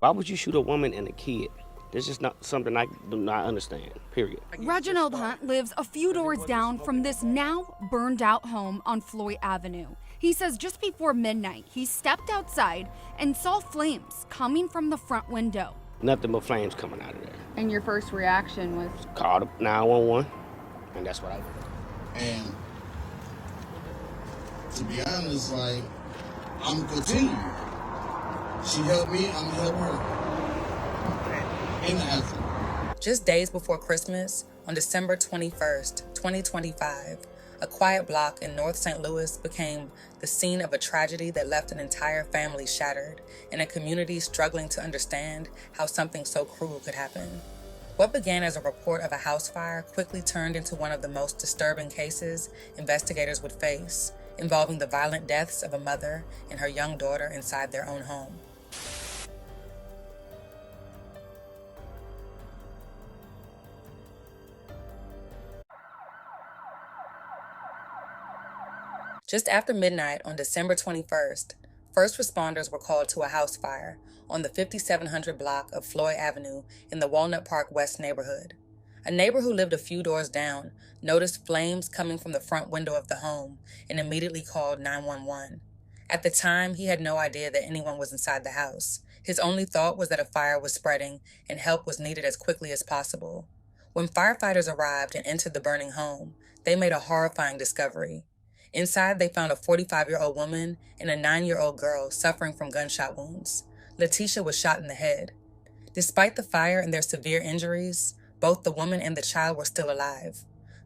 Why would you shoot a woman and a kid? This is not something I do not understand, period. Reginald Hunt lives a few doors down from this now burned out home on Floyd Avenue. He says just before midnight, he stepped outside and saw flames coming from the front window. Nothing but flames coming out of there. And your first reaction was? Called 911, and that's what I did. And to be honest, like, I'm gonna continue. She helped me, I'm gonna help her. In the accident. Just days before Christmas, on December 21st, 2025, a quiet block in North St. Louis became the scene of a tragedy that left an entire family shattered and a community struggling to understand how something so cruel could happen. What began as a report of a house fire quickly turned into one of the most disturbing cases investigators would face, involving the violent deaths of a mother and her young daughter inside their own home. Just after midnight on December 21st, first responders were called to a house fire on the 5700 block of Floyd Avenue in the Walnut Park West neighborhood. A neighbor who lived a few doors down noticed flames coming from the front window of the home and immediately called 911. At the time, he had no idea that anyone was inside the house. His only thought was that a fire was spreading and help was needed as quickly as possible. When firefighters arrived and entered the burning home, they made a horrifying discovery. Inside, they found a 45-year-old woman and a 9-year-old girl suffering from gunshot wounds. Latasha was shot in the head. Despite the fire and their severe injuries, both the woman and the child were still alive.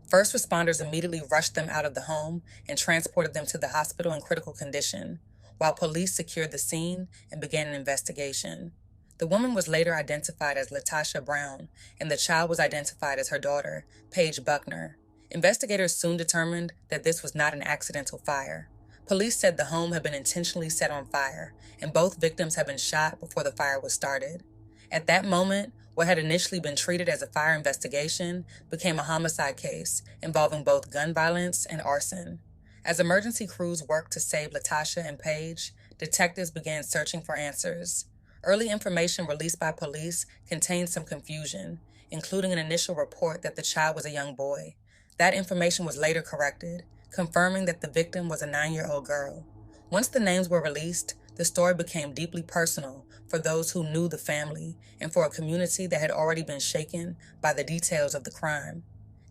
First responders immediately rushed them out of the home and transported them to the hospital in critical condition, while police secured the scene and began an investigation. The woman was later identified as Latasha Brown, and the child was identified as her daughter, Paige Buckner. Investigators soon determined that this was not an accidental fire. Police said the home had been intentionally set on fire, and both victims had been shot before the fire was started. At that moment, what had initially been treated as a fire investigation became a homicide case involving both gun violence and arson. As emergency crews worked to save Latasha and Paige, detectives began searching for answers. Early information released by police contained some confusion, including an initial report that the child was a young boy. That information was later corrected, confirming that the victim was a 9-year-old girl. Once the names were released, the story became deeply personal for those who knew the family and for a community that had already been shaken by the details of the crime.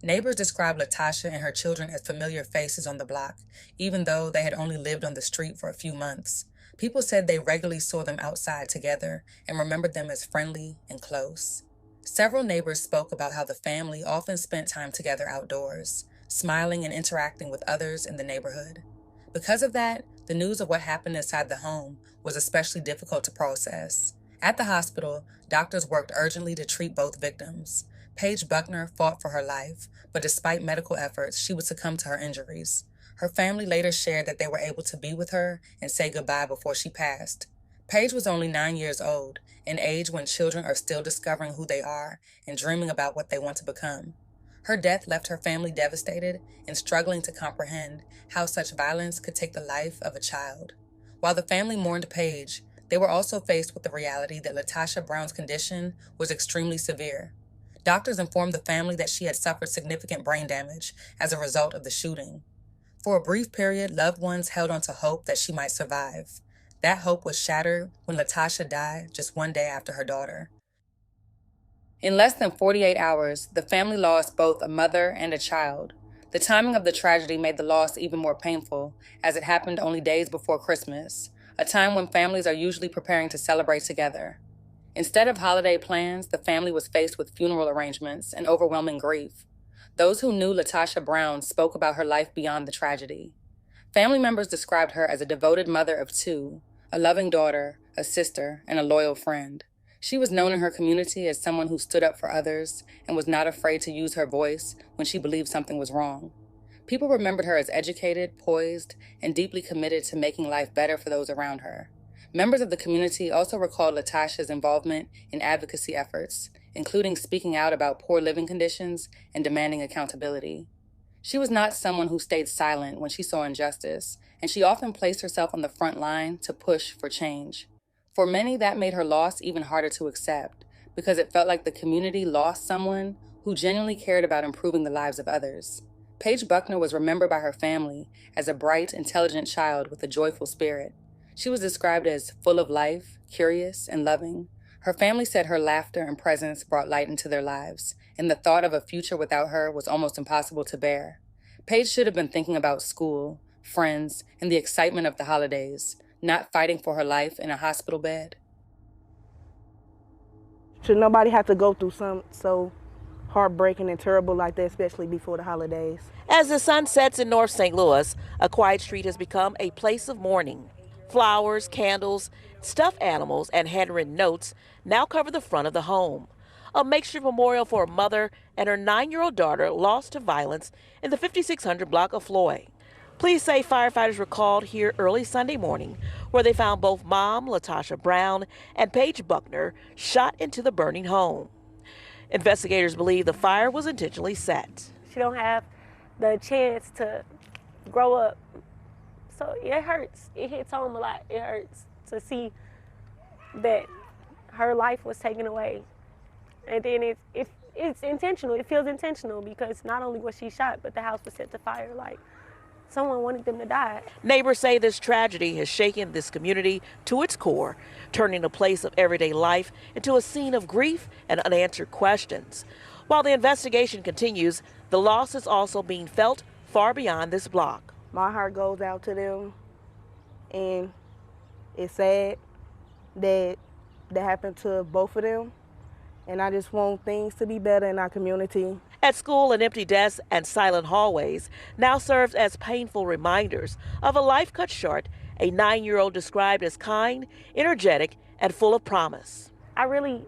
Neighbors described Latasha and her children as familiar faces on the block, even though they had only lived on the street for a few months. People said they regularly saw them outside together and remembered them as friendly and close. Several neighbors spoke about how the family often spent time together outdoors, smiling and interacting with others in the neighborhood. Because of that, the news of what happened inside the home was especially difficult to process. At the hospital, doctors worked urgently to treat both victims. Paige Buckner fought for her life, but despite medical efforts, she would succumb to her injuries. Her family later shared that they were able to be with her and say goodbye before she passed. Paige was only 9 years old, an age when children are still discovering who they are and dreaming about what they want to become. Her death left her family devastated and struggling to comprehend how such violence could take the life of a child. While the family mourned Paige, they were also faced with the reality that Latasha Brown's condition was extremely severe. Doctors informed the family that she had suffered significant brain damage as a result of the shooting. For a brief period, loved ones held on to hope that she might survive. That hope was shattered when Latasha died just one day after her daughter. In less than 48 hours, the family lost both a mother and a child. The timing of the tragedy made the loss even more painful, as it happened only days before Christmas, a time when families are usually preparing to celebrate together. Instead of holiday plans, the family was faced with funeral arrangements and overwhelming grief. Those who knew Latasha Brown spoke about her life beyond the tragedy. Family members described her as a devoted mother of 2, a loving daughter, a sister, and a loyal friend. She was known in her community as someone who stood up for others and was not afraid to use her voice when she believed something was wrong. People remembered her as educated, poised, and deeply committed to making life better for those around her. Members of the community also recalled Latasha's involvement in advocacy efforts, including speaking out about poor living conditions and demanding accountability. She was not someone who stayed silent when she saw injustice, and she often placed herself on the front line to push for change. For many, that made her loss even harder to accept because it felt like the community lost someone who genuinely cared about improving the lives of others. Paige Buckner was remembered by her family as a bright, intelligent child with a joyful spirit. She was described as full of life, curious, and loving. Her family said her laughter and presence brought light into their lives, and the thought of a future without her was almost impossible to bear. Paige should have been thinking about school, friends, and the excitement of the holidays, not fighting for her life in a hospital bed. Should nobody have to go through something so heartbreaking and terrible like that, especially before the holidays? As the sun sets in North St. Louis, a quiet street has become a place of mourning. Flowers, candles, stuffed animals, and handwritten notes now cover the front of the home. A makeshift memorial for a mother and her 9-year-old daughter lost to violence in the 5600 block of Floyd. Police say firefighters were called here early Sunday morning, where they found both mom, Latasha Brown, and Paige Buckner shot into the burning home. Investigators believe the fire was intentionally set. She don't have the chance to grow up. So it hurts. It hits home a lot. It hurts to see that her life was taken away. And then it's intentional. It feels intentional because not only was she shot, but the house was set to fire. Like, someone wanted them to die. Neighbors say this tragedy has shaken this community to its core, turning a place of everyday life into a scene of grief and unanswered questions. While the investigation continues, the loss is also being felt far beyond this block. My heart goes out to them, and it's sad that happened to both of them. And I just want things to be better in our community. At school, an empty desk and silent hallways now serves as painful reminders of a life cut short, a 9-year-old described as kind, energetic, and full of promise. I really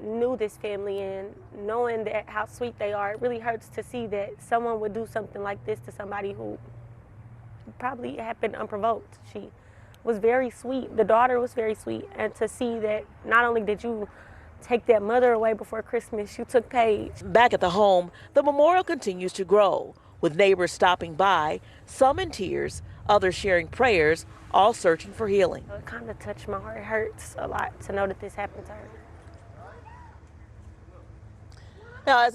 knew this family, and knowing that how sweet they are, it really hurts to see that someone would do something like this to somebody who probably happened unprovoked. She was very sweet. The daughter was very sweet. And to see that not only did you take that mother away before Christmas, you took Paige. Back at the home, the memorial continues to grow, with neighbors stopping by, some in tears, others sharing prayers, all searching for healing. It kind of touched my heart. It hurts a lot to know that this happened to her. Now,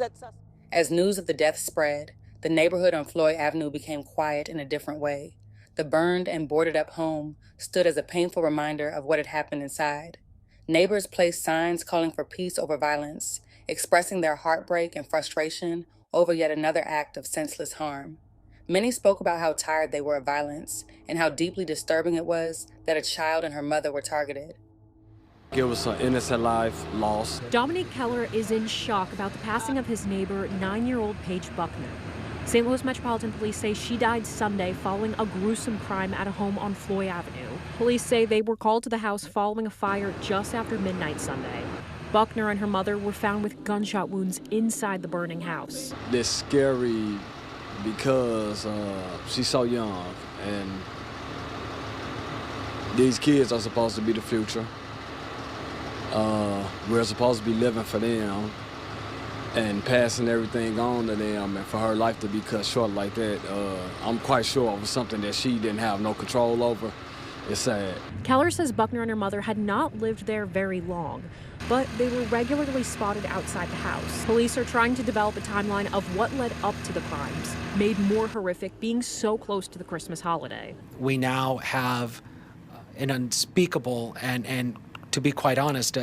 As news of the death spread, the neighborhood on Floyd Avenue became quiet in a different way. The burned and boarded up home stood as a painful reminder of what had happened inside. Neighbors placed signs calling for peace over violence, expressing their heartbreak and frustration over yet another act of senseless harm. Many spoke about how tired they were of violence and how deeply disturbing it was that a child and her mother were targeted. It was an innocent life lost. Dominique Keller is in shock about the passing of his neighbor, 9-year-old Paige Buckner. St. Louis Metropolitan Police say she died Sunday following a gruesome crime at a home on Floyd Avenue. Police say they were called to the house following a fire just after midnight Sunday. Buckner and her mother were found with gunshot wounds inside the burning house. It's scary because she's so young, and these kids are supposed to be the future. We're supposed to be living for them and passing everything on to them, and for her life to be cut short like that, I'm quite sure it was something that she didn't have no control over. It's sad. Keller says Buckner and her mother had not lived there very long, but they were regularly spotted outside the house. Police are trying to develop a timeline of what led up to the crimes, made more horrific being so close to the Christmas holiday. We now have an unspeakable and to be quite honest,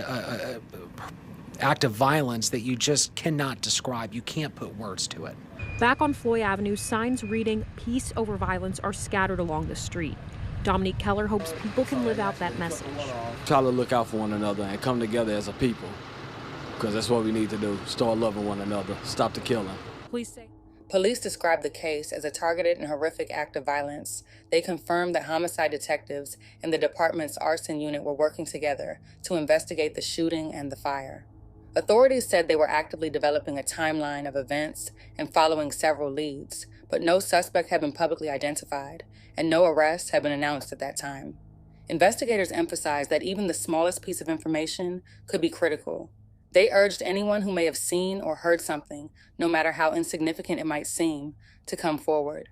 act of violence that you just cannot describe. You can't put words to it. Back on Floyd Avenue, signs reading "Peace over Violence" are scattered along the street. Dominique Keller hopes people can live out that message. Try to look out for one another and come together as a people, because that's what we need to do. Start loving one another. Stop the killing. Police described the case as a targeted and horrific act of violence. They confirmed that homicide detectives and the department's arson unit were working together to investigate the shooting and the fire. Authorities said they were actively developing a timeline of events and following several leads, but no suspect had been publicly identified, and no arrests had been announced at that time. Investigators emphasized that even the smallest piece of information could be critical. They urged anyone who may have seen or heard something, no matter how insignificant it might seem, to come forward.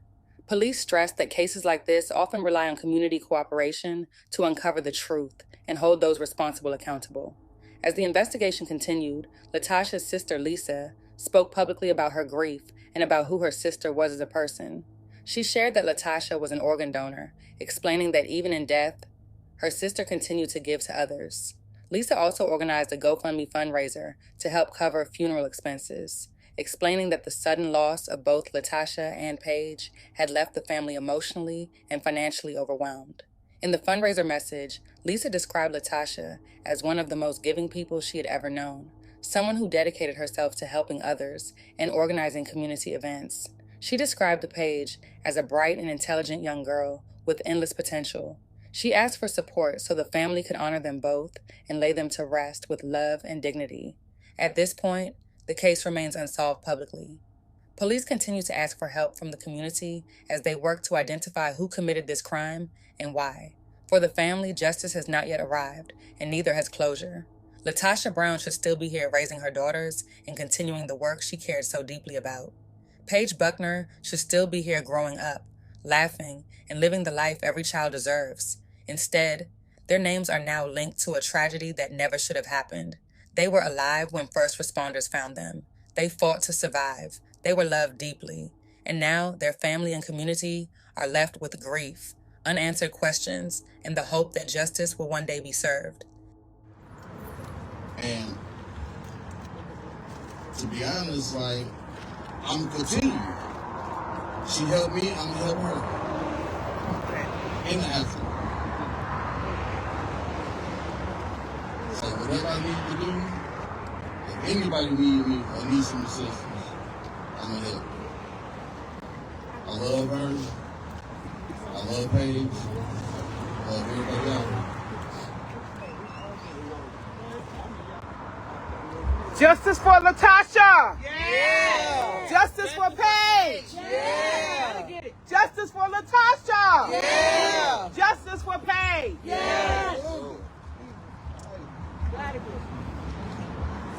Police stressed that cases like this often rely on community cooperation to uncover the truth, and hold those responsible accountable. As the investigation continued, Latasha's sister, Lisa, spoke publicly about her grief and about who her sister was as a person. She shared that Latasha was an organ donor, explaining that even in death, her sister continued to give to others. Lisa also organized a GoFundMe fundraiser to help cover funeral expenses, explaining that the sudden loss of both Latasha and Paige had left the family emotionally and financially overwhelmed. In the fundraiser message, Lisa described Latasha as one of the most giving people she had ever known, someone who dedicated herself to helping others and organizing community events. She described Paige as a bright and intelligent young girl with endless potential. She asked for support so the family could honor them both and lay them to rest with love and dignity. At this point, the case remains unsolved publicly. Police continue to ask for help from the community as they work to identify who committed this crime and why. For the family, justice has not yet arrived, and neither has closure. Latasha Brown should still be here raising her daughters and continuing the work she cared so deeply about. Paige Buckner should still be here growing up, laughing, and living the life every child deserves. Instead, their names are now linked to a tragedy that never should have happened. They were alive when first responders found them. They fought to survive. They were loved deeply. And now their family and community are left with grief, unanswered questions, and the hope that justice will one day be served. And to be honest, like, I'm continuing. She helped me, I'm gonna help her. In the effort. So whatever I need to do, if anybody needs me or needs some assistance, I'm gonna help. I love her. I love Paige. I love everybody else. Justice for Latasha! Yeah! Justice for Paige! Yeah! Justice for Latasha! Yeah! Justice for Paige! Yes!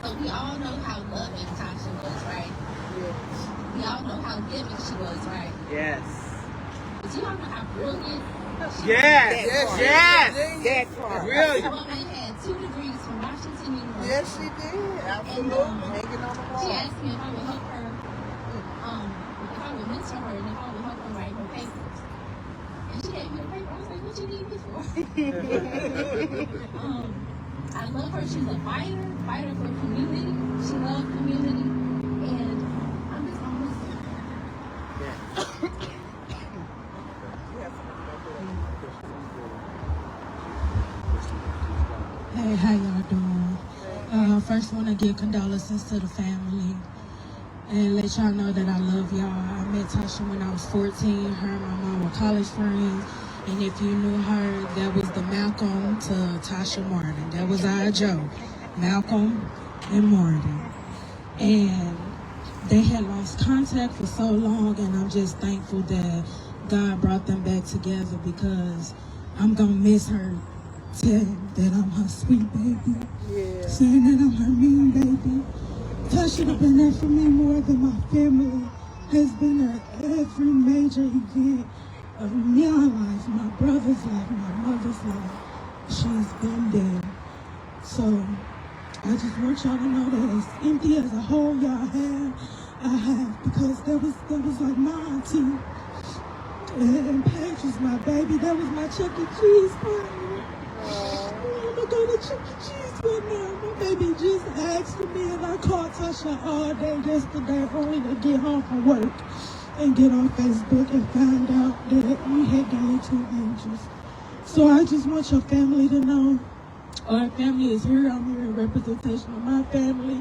So we all know how loving Tasha was, right? We all know how giving she was, right? Yes. But you all know how brilliant she Yes! was. Yes! Brilliant! This woman had 2 degrees from Washington University. Yes, she did. Absolutely. Hanging on the wall. She asked me if I would help her, if I would mentor her, and if I would help her write her papers. And she gave me the paper. I was like, what you need me for? I love her. She's a fighter for community. She loves community. And I'm just gonna miss her. Hey, how y'all doing? First want to give condolences to the family and let y'all know that I love y'all. I met Tasha when I was 14. Her and my mom were college friends. And if you knew her, that was the Malcolm to Tasha Martin. That was our Joe, Malcolm and Martin. And they had lost contact for so long, and I'm just thankful that God brought them back together because I'm going to miss her. Saying that I'm her sweet baby. Yeah. Saying that I'm her mean baby. Tasha have been there for me more than my family has been at every major event of my life, my brother's life, my mother's life. She's been there. So I just want y'all to know that as empty as a hole y'all have, I have, because that was like my auntie. And Paige was my baby. That was my Chuck E. Cheese partner. I'm gonna go to Chuck E. Cheese right now. My baby just asked for me, and I called Tasha all day yesterday only to get home from work and get on Facebook and find out that we had gained 2 angels. So I just want your family to know our family is here. I'm here in representation of my family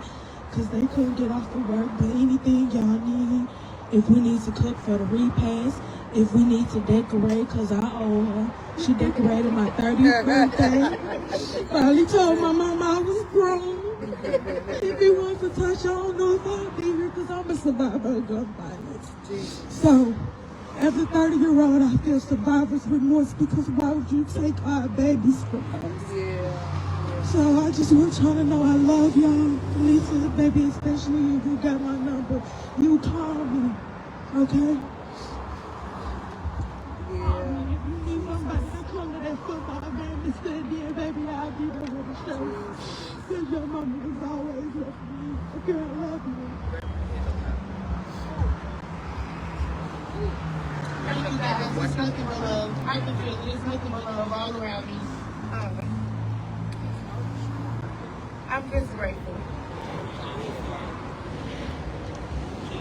because they couldn't get off of work. But anything y'all need, if we need to cook for the repast, if we need to decorate, because I owe her. She decorated my 30th birthday. Finally told my mama I was grown. If it wasn't for Tasha, I don't know if I'd be here because I'm a survivor of gun violence. So, as a 30-year-old, I feel survivor's remorse because why would you take our babies from us? Yeah. So I just want y'all to know I love y'all. Lisa, baby, especially you who got my number. You call me, okay? If you need somebody to come to that football game and stand there, baby, Thank you guys. It's nothing but love. I can feel it. It's nothing but love all around me. I'm just grateful.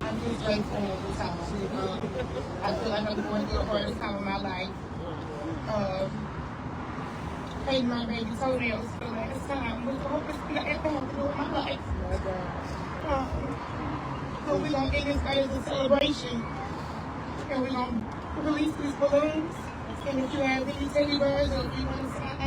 I'm just grateful all the time. I feel like I'm going through the hardest time of my life. Paige, my baby, told me it was the last time. But I hope it's not ever have to do with my life. So we're going to end this night as a celebration. And we're going to release these balloons. And if you have any teddy bears or if you want to sign